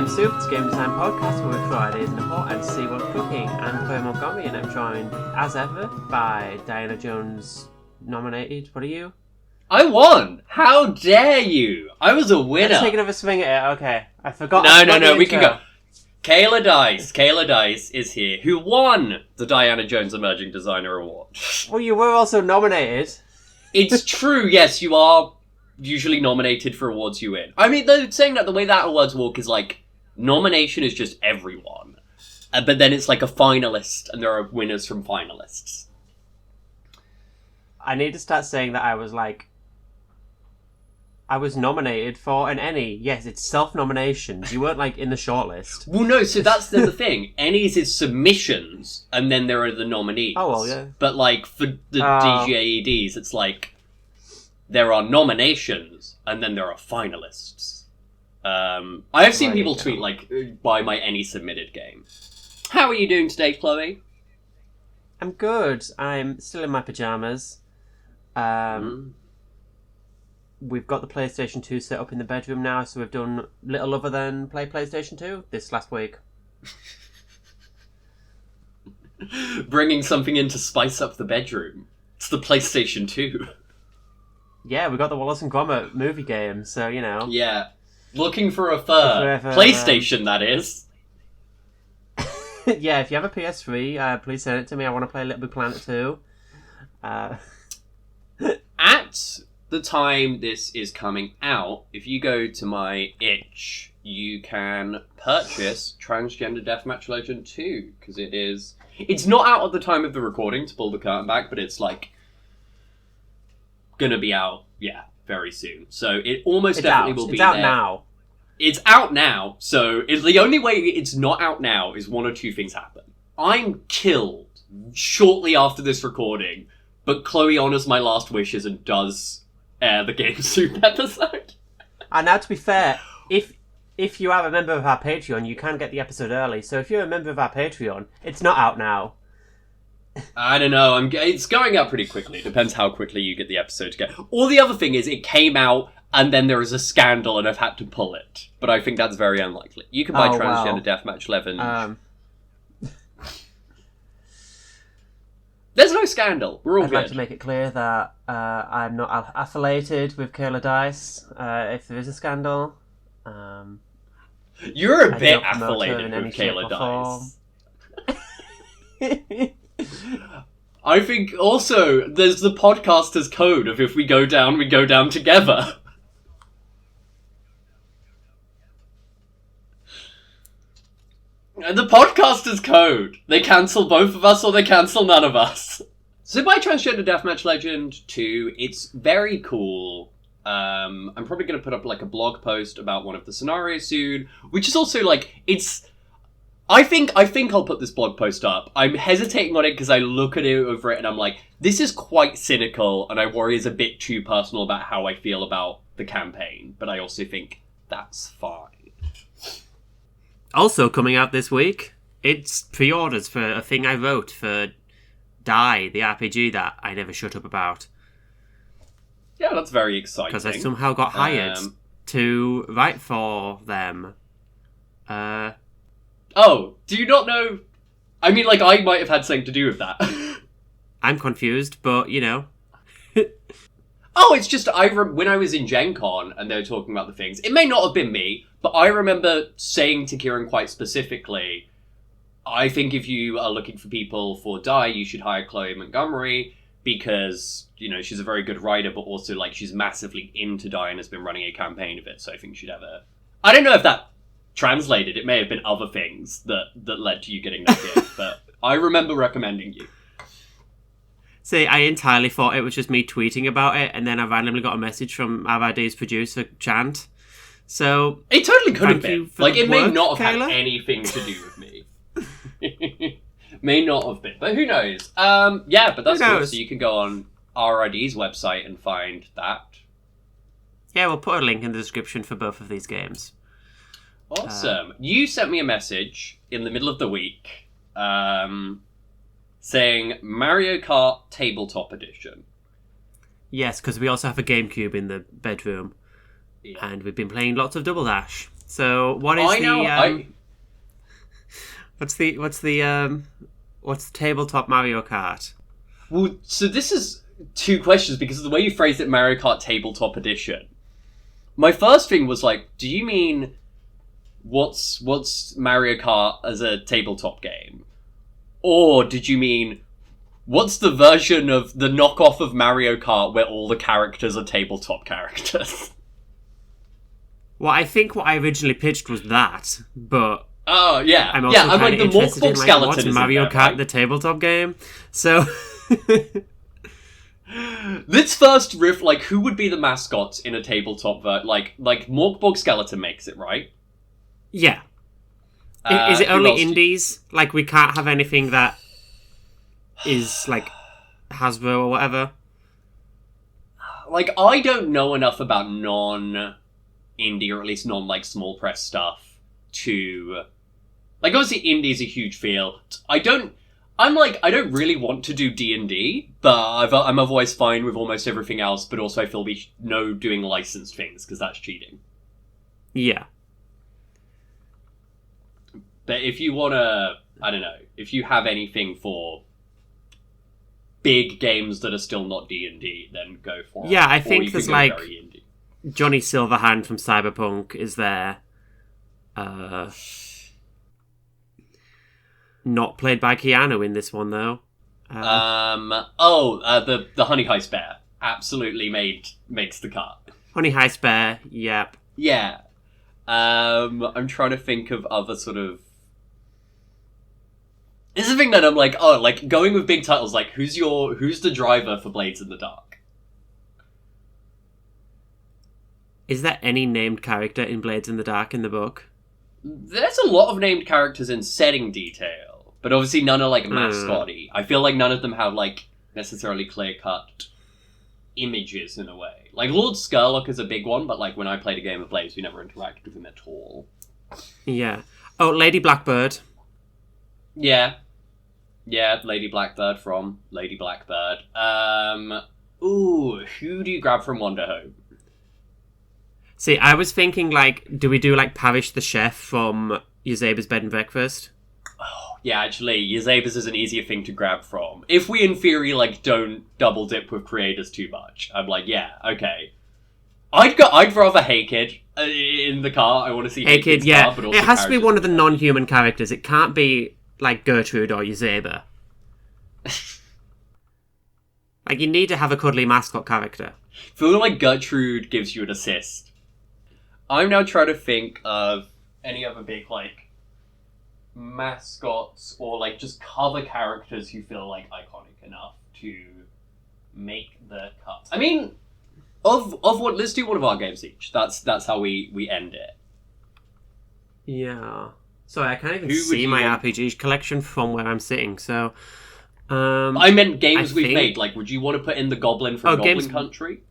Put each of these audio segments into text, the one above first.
Game Soup, it's a game design podcast where we try ideas in a pot and see what's cooking. I'm Chloe Montgomery and I'm joined, as ever, by Diana Jones nominated. What are you? I won! How dare you! I was a winner! Let's take another swing at it. Okay, I forgot. No, we can go. Kayla Dice is here, who won the Diana Jones Emerging Designer Award. Well, you were also nominated. It's true, yes, you are usually nominated for awards you win. I mean, they're saying that the way that awards work is like, nomination is just everyone. But then it's like a finalist, and there are winners from finalists. I need to start saying that I was nominated for an Any. Yes, it's self-nominations. You weren't, in the shortlist. Well, no, so that's the thing. Ennies is submissions, and then there are the nominees. Oh, well, yeah. But, for the DJEDs, it's there are nominations, and then there are finalists. I have seen people tweet, buy my Any submitted game. How are you doing today, Chloe? I'm good. I'm still in my pyjamas. We've got the PlayStation 2 set up in the bedroom now, so we've done little other than play PlayStation 2 this last week. Bringing something in to spice up the bedroom. It's the PlayStation 2. Yeah, we got the Wallace and Gromit movie game, so, you know. Yeah. Looking for a third. PlayStation, that is. Yeah, if you have a PS3, please send it to me. I want to play Little Big Planet 2. At the time this is coming out, if you go to my itch, you can purchase Transgender Deathmatch Legend 2, because it's not out at the time of the recording, to pull the curtain back, but it's gonna be out, very soon. So it almost definitely will be there. It's out now. It's out now, so the only way it's not out now is one or two things happen. I'm killed shortly after this recording, but Chloe honours my last wishes and does air the Game Soup episode. And now, to be fair, if you are a member of our Patreon, you can get the episode early. So if you're a member of our Patreon, it's not out now. I don't know. It's going out pretty quickly. It depends how quickly you get the episode to get. Or the other thing is, it came out and then there is a scandal and I've had to pull it. But I think that's very unlikely. You can buy Transgender Deathmatch 11. There's no scandal. We're all good. I'd like to make it clear that I'm not affiliated with Kayla Dice. If there is a scandal, you're a bit affiliated with Kayla Dice. I think also there's the podcaster's code of if we go down, we go down together. And the podcaster's code. They cancel both of us or they cancel none of us. So by Transgender Deathmatch Legend 2, it's very cool. I'm probably going to put up a blog post about one of the scenarios soon, which is also I think I'll put this blog post up. I'm hesitating on it because I look at it over it and I'm like, this is quite cynical and I worry it's a bit too personal about how I feel about the campaign. But I also think that's fine. Also coming out this week, it's pre-orders for a thing I wrote for Die, the RPG that I never shut up about. Yeah, that's very exciting. Because I somehow got hired to write for them. Oh, do you not know? I mean, I might have had something to do with that. I'm confused, but, you know. Oh, it's just, when I was in Gen Con and they were talking about the things, it may not have been me, but I remember saying to Kieran quite specifically, I think if you are looking for people for Die, you should hire Chloe Montgomery, because, she's a very good writer, but also, she's massively into Die and has been running a campaign of it, so I think she'd have a... I don't know if that translated. It may have been other things that led to you getting that gig, but I remember recommending you. See, I entirely thought it was just me tweeting about it, and then I randomly got a message from RID's producer, Chant. So it totally could have been. It may not have Kayla? had anything to do with me. May not have been, but who knows? But that's cool. So you can go on RID's website and find that. Yeah, we'll put a link in the description for both of these games. Awesome. You sent me a message in the middle of the week saying Mario Kart Tabletop Edition. Yes, because we also have a GameCube in the bedroom. Yeah. And we've been playing lots of Double Dash. So what is what's the tabletop Mario Kart? Well, so this is two questions because of the way you phrased it, Mario Kart Tabletop Edition. My first thing was like, do you mean what's Mario Kart as a tabletop game? Or did you mean what's the version of the knockoff of Mario Kart where all the characters are tabletop characters? Well, I think what I originally pitched was that, but oh yeah, I'm also like the Morkborg skeleton what's is Mario there, Kart, right? the tabletop game. So let's first riff like who would be the mascots in a tabletop like Morkborg skeleton makes it, right? Yeah. Is it only else indies? Like we can't have anything that is like Hasbro or whatever. Like I don't know enough about non-indie or at least non like small press stuff to like obviously indie's a huge field. I don't really want to do D&D, but I'm otherwise fine with almost everything else, but also I feel doing licensed things because that's cheating. Yeah. But if you want to, I don't know, if you have anything for big games that are still not D&D, then go for it. Yeah, I think there's like very indie. Johnny Silverhand from Cyberpunk is there. Not played by Keanu in this one though. The Honey Heist Bear absolutely makes the cut. Honey Heist Bear, yep. Yeah. I'm trying to think of other sort of. This is the thing that I'm like, oh, like going with big titles, like who's the driver for Blades in the Dark? Is there any named character in Blades in the Dark in the book? There's a lot of named characters in setting detail, but obviously none are like mascot-y. I feel like none of them have like necessarily clear-cut images in a way. Like Lord Skurlock is a big one, but like when I played a game of Blades, we never interacted with him at all. Yeah. Oh, Lady Blackbird. Yeah, Lady Blackbird from Lady Blackbird. Who do you grab from Wonder Home? See, I was thinking, like, do we do, like, Parish the Chef from Yoseba's Bed and Breakfast? Oh, yeah, actually, Yoseba's is an easier thing to grab from. If we, in theory, like, don't double dip with creators too much, I'm like, yeah, okay. I'd rather Hey Kid in the car. I want to see Hey Kid's yeah. car, but also it has to be one of the non-human characters. It can't be, like, Gertrude or Yoseba. Like, you need to have a cuddly mascot character. I feel like Gertrude gives you an assist. I'm now trying to think of any other big, like, mascots or, like, just cover characters who feel, like, iconic enough to make the cut. I mean, of what, let's do one of our games each. That's how we end it. Yeah. Sorry, I can't even see my RPG collection from where I'm sitting, so... I meant games we've made. Like, would you want to put in the Goblin from Goblin Country?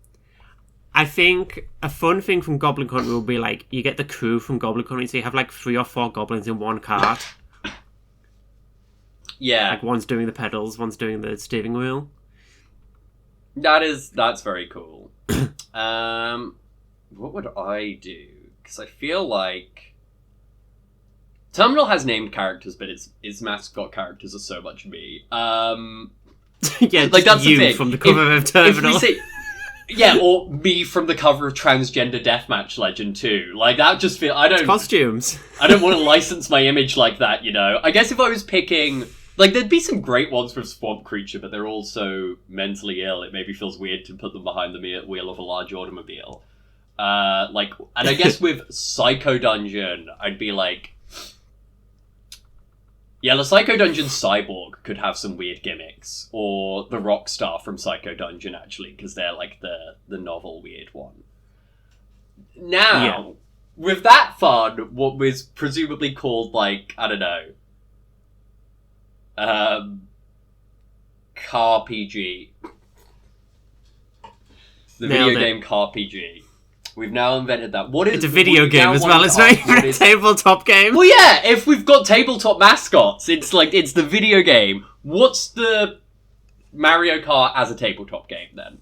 I think a fun thing from Goblin Country will be, like, you get the crew from Goblin Country, so you have, like, 3 or 4 goblins in one cart. Yeah. Like, one's doing the pedals, one's doing the steering wheel. That's very cool. What would I do? Because I feel like... Terminal has named characters, but its mascot characters are so much me. Yeah, like that's you the thing. from the cover of Terminal. If we say, yeah, or me from the cover of Transgender Deathmatch Legend 2. Like, that just feel... It's costumes. I don't want to license my image like that, you know? I guess if I was picking... Like, there'd be some great ones with Swamp Creature, but they're all so mentally ill, it maybe feels weird to put them behind the wheel of a large automobile. And I guess with Psycho Dungeon, I'd be like... Yeah, the Psycho Dungeon Cyborg could have some weird gimmicks. Or the Rockstar from Psycho Dungeon, actually, because they're, like, the novel weird one. Now, with that fun, what was presumably called, like, I don't know... CaRPG. The video game CaRPG. We've now invented that. It's a video game as well. It's not even a tabletop game. Well, yeah. If we've got tabletop mascots, it's the video game. What's the Mario Kart as a tabletop game then?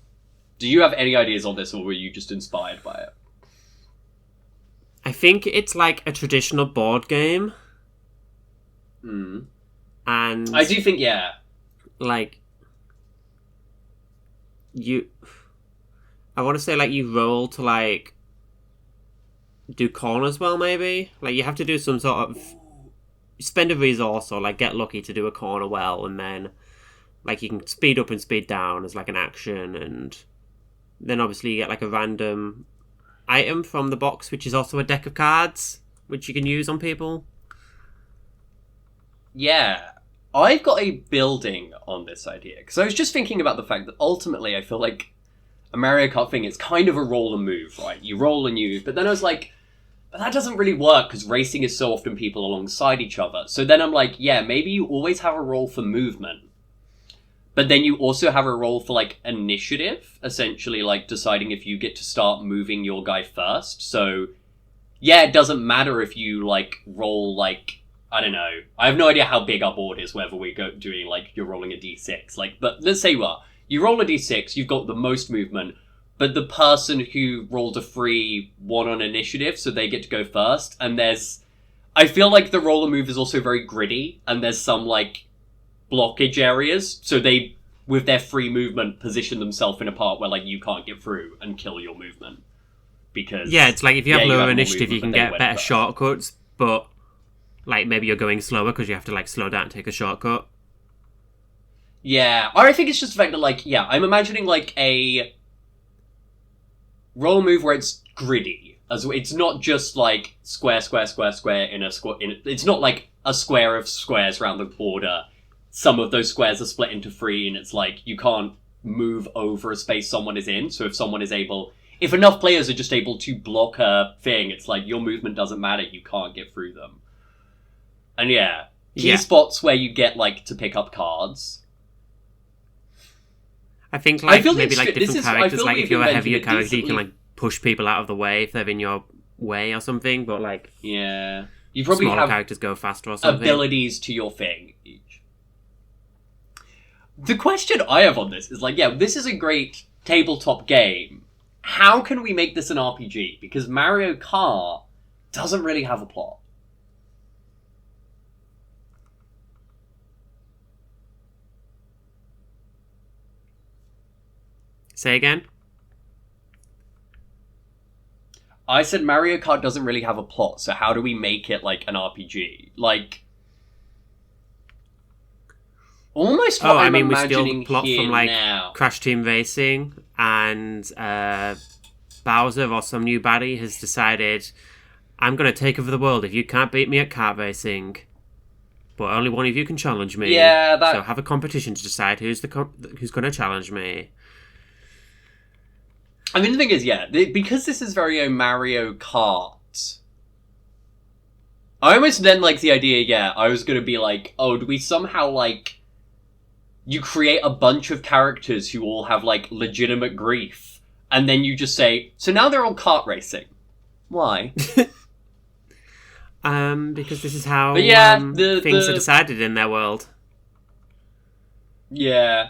Do you have any ideas on this, or were you just inspired by it? think it's like a traditional board game. Mm. And I do think, yeah. Like, I want to say, like, you roll to, like, do corners well, maybe? Like, you have to do some sort of... Spend a resource or, like, get lucky to do a corner well, and then, like, you can speed up and speed down as, like, an action, and then, obviously, you get, like, a random item from the box, which is also a deck of cards, which you can use on people. Yeah. I've got a building on this idea, because I was just thinking about the fact that ultimately I feel like a Mario Kart thing is kind of a roll and move, right? You roll and move, but then I was like, but that doesn't really work because racing is so often people alongside each other. So then I'm like, yeah, maybe you always have a roll for movement, but then you also have a roll for, like, initiative, essentially, like, deciding if you get to start moving your guy first. So, yeah, it doesn't matter if you, like, roll, like, I don't know. I have no idea how big our board is, whether we go doing, like, you're rolling a d6. Like, but let's say you roll a d6, you've got the most movement, but the person who rolled a 3 won on initiative, so they get to go first. And I feel like the roller move is also very gritty, and there's some, like, blockage areas, so they, with their free movement, position themselves in a part where, like, you can't get through and kill your movement. Because... Yeah, it's like, if you have lower initiative, movement, you can get better shortcuts, but, like, maybe you're going slower because you have to, like, slow down and take a shortcut. Yeah, or I think it's just the fact that, like, yeah, I'm imagining, like, a roll move where it's gritty. It's not just, like, square, square, square, square in a square. It's not like a square of squares around the border. Some of those squares are split into 3, and it's like, you can't move over a space someone is in. So if enough players are just able to block a thing, it's like, your movement doesn't matter, you can't get through them. And yeah, key spots where you get, like, to pick up cards. I think, like, maybe, like, different characters, like, if you're a heavier character, you can, like, push people out of the way if they're in your way or something, but, like... Yeah. You probably smaller have characters go faster or something. Abilities to your thing each. The question I have on this is, like, yeah, this is a great tabletop game. How can we make this an RPG? Because Mario Kart doesn't really have a plot. Say again? I said Mario Kart doesn't really have a plot, so how do we make it, like, an RPG? Like, almost what I'm imagining we steal plot here from, like, now. Crash Team Racing, and Bowser or some new baddie has decided, I'm going to take over the world if you can't beat me at kart racing. But only one of you can challenge me. Yeah, So have a competition to decide who's going to challenge me. I mean, the thing is, yeah, because this is very Mario Kart, I almost then like the idea, yeah, I was going to be like, oh, do we somehow, like, you create a bunch of characters who all have, like, legitimate grief, and then you just say, so now they're all kart racing. Why? Because this is how things are decided in their world. Yeah,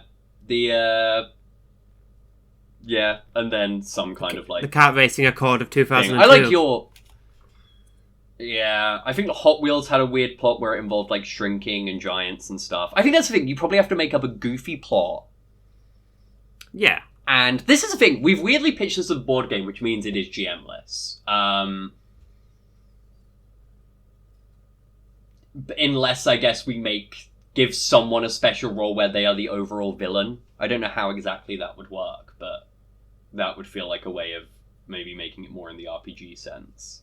yeah, and then some kind of, like... The Kart Racing Accord of 2002. I like your... Yeah, I think Hot Wheels had a weird plot where it involved, like, shrinking and giants and stuff. I think that's the thing, you probably have to make up a goofy plot. Yeah. And this is the thing, we've weirdly pitched this as a board game, which means it is GM-less. Unless, I guess, we give someone a special role where they are the overall villain. I don't know how exactly that would work, but that would feel like a way of maybe making it more in the RPG sense.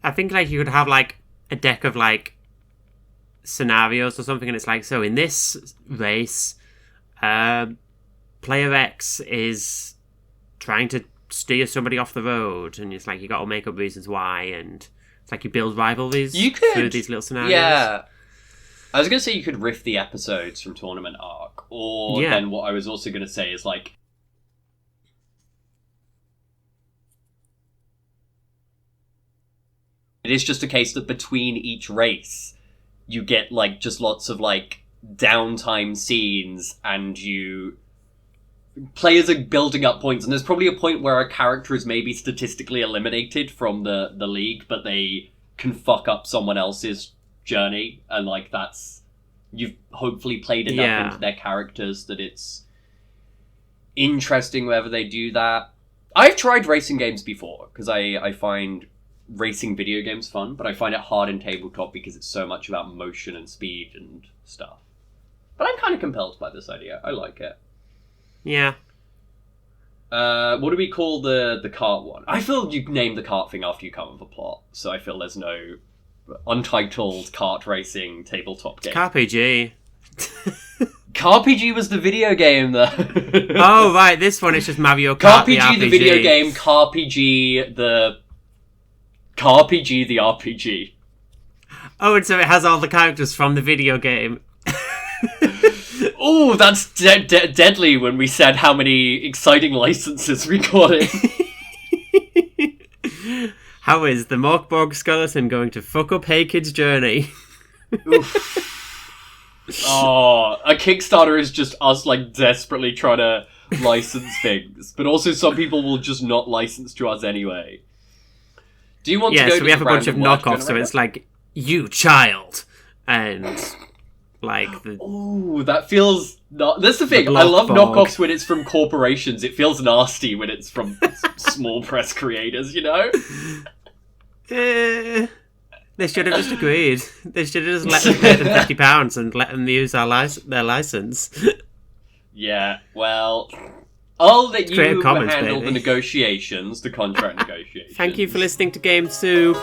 I think, like, you could have, like, a deck of, like, scenarios or something, and it's like, so in this race, player X is trying to steer somebody off the road, and it's like, you got to make up reasons why, and it's like you build rivalries through these little scenarios. Yeah. I was going to say you could riff the episodes from Tournament Arc, or then what I was also going to say is, like, it is just a case that between each race, you get, like, just lots of, like, downtime scenes, and you players are building up points, and there's probably a point where a character is maybe statistically eliminated from the league, but they can fuck up someone else's journey, and like that's you've hopefully played enough into their characters that it's interesting whether they do that. I've tried racing games before because I find racing video games fun, but I find it hard in tabletop because it's so much about motion and speed and stuff. But I'm kind of compelled by this idea. I like it. Yeah. What do we call the kart one? I feel you name the kart thing after you come up with a plot, so I feel there's no untitled kart racing tabletop game. CaRPG. CaRPG was the video game, though. Oh, right, this one is just Mario Kart CaRPG the video game, CaRPG the RPG. Oh, and so it has all the characters from the video game. Oh, that's deadly when we said how many exciting licenses we got in. How is the Morkborg skeleton going to fuck up Hey Kid's journey? Oh, a Kickstarter is just us like desperately trying to license things, but also some people will just not license to us anyway. Do you want to go so to we have a bunch of knockoffs, so generator? it's like, you child, and like the... Ooh, that feels... That's the thing, The I love Blockborg. knockoffs when it's from corporations. It feels nasty when it's from small press creators, you know? They should have just agreed. They should have just let them pay them £50 and let them use their license. Yeah, well... I'll let you Creative Commons, handle baby. the negotiations, the contract negotiations. Thank you for listening to Game Soup.